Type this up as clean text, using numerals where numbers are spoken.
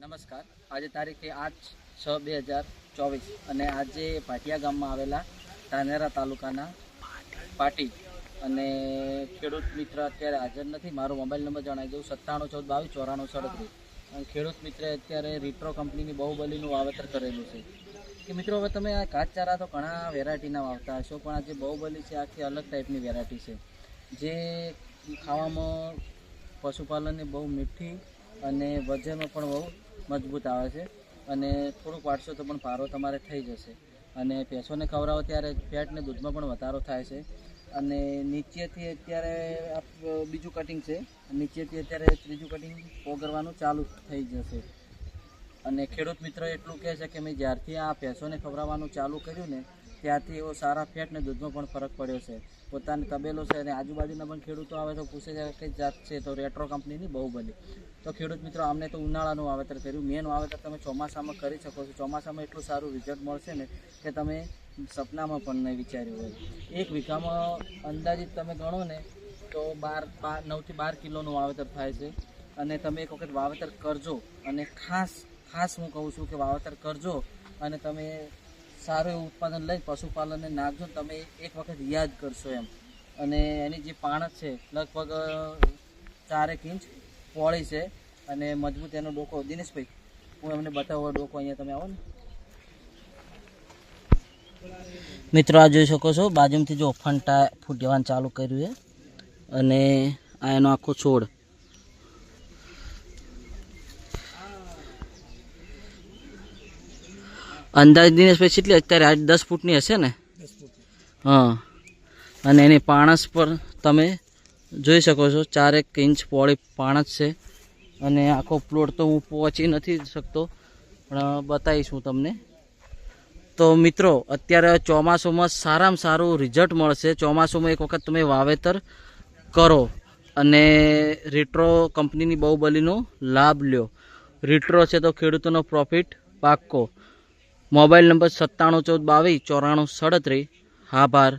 નમસ્કાર. આજે તારીખે 8/6/2024 અને આજે ભાટિયા ગામમાં આવેલા ધાનેરા તાલુકાના પાટી અને ખેડૂત મિત્ર અત્યારે હાજર નથી. મારો મોબાઈલ નંબર જણાવી દઉં 9714229437. અને ખેડૂત મિત્રે અત્યારે રીટ્રો કંપનીની બાહુબલીનું વાવેતર કરેલું છે. કે મિત્રો, હવે તમે આ ઘાસચારા તો ઘણા વેરાયટીના વાવતા હશો, પણ આ જે બાહુબલી છે આખી અલગ ટાઈપની વેરાયટી છે, જે ખાવામાં પશુપાલનની બહુ મીઠી અને વજનમાં પણ બહુ મજબૂત આવે છે. અને થોડુંક વાટશો તો પણ પારો તમારે થઈ જશે. અને ભેંસોને ખવડાવો ત્યારે ફેટ ને દૂધમાં પણ વધારો થાય છે. અને નીચેથી અત્યારે બીજું કટિંગ છે, નીચેથી અત્યારે ત્રીજું કટિંગ ઓગળવાનું ચાલુ થઈ જશે. અને ખેડૂત મિત્ર એટલું કહે છે કે મેં જ્યારથી આ ભેંસોને ખવડાવવાનું ચાલુ કર્યું ને ત્યારથી એવો સારા ફેટ ને દૂધમાં પણ ફરક પડ્યો છે. પોતાની તબેલો છે અને આજુબાજુના પણ ખેડૂતો આવે તો પૂછે છે કઈ જાત છે, તો રેટ્રો કંપનીની બાહુબલી. તો ખેડૂત મિત્રો, અમને તો ઉનાળાનું વાવેતર કર્યું. મેન વાવેતર તમે ચોમાસામાં કરી શકો છો. ચોમાસામાં એટલું સારું રિઝલ્ટ મળશે ને કે તમે સપનામાં પણ નહીં વિચાર્યું હોય. 1 વીઘામાં અંદાજિત તમે ગણો ને તો 9 થી 12 કિલોનું વાવેતર થાય છે. અને તમે એક વખત વાવેતર કરજો, અને ખાસ હું કહું છું કે વાવેતર કરજો અને તમે સારું એવું ઉત્પાદન લઈ પશુપાલનને નાખજો. તમે એક વખત યાદ કરશો એમ. અને એની જે પાણત છે લગભગ 4 ઇંચ પહોળી છે અને મજબૂત એનો ડોકો. દિનેશભાઈ, હું એમને બતાવો ડોકો. અહીંયા તમે આવો ને મિત્રો, આ જોઈ શકો છો બાજુમાંથી જો ફૂટવાનું ચાલુ કર્યું છે. અને આ એનો આખો છોડ. અંદાજ દિનેશભાઈ કેટલી અત્યારે આજ 10 ફૂટની હશે ને? હા. અને એની પાણસ પર તમે જોઈ શકો છો 4 ઇંચ પહોળી પાણસ છે. અને આખો પ્લોટ તો હું પહોંચી નથી શકતો, પણ બતાવીશું તમને. તો મિત્રો, અત્યારે ચોમાસુમાં સારામાં સારું રિઝલ્ટ મળશે. ચોમાસુમાં એક વખત તમે વાવેતર કરો અને રીટ્રો કંપનીની બાહુબલીનો લાભ લ્યો. રીટ્રો છે તો ખેડૂતોનો પ્રોફિટ પાક્કો. Mobile number 9714229437. આભાર.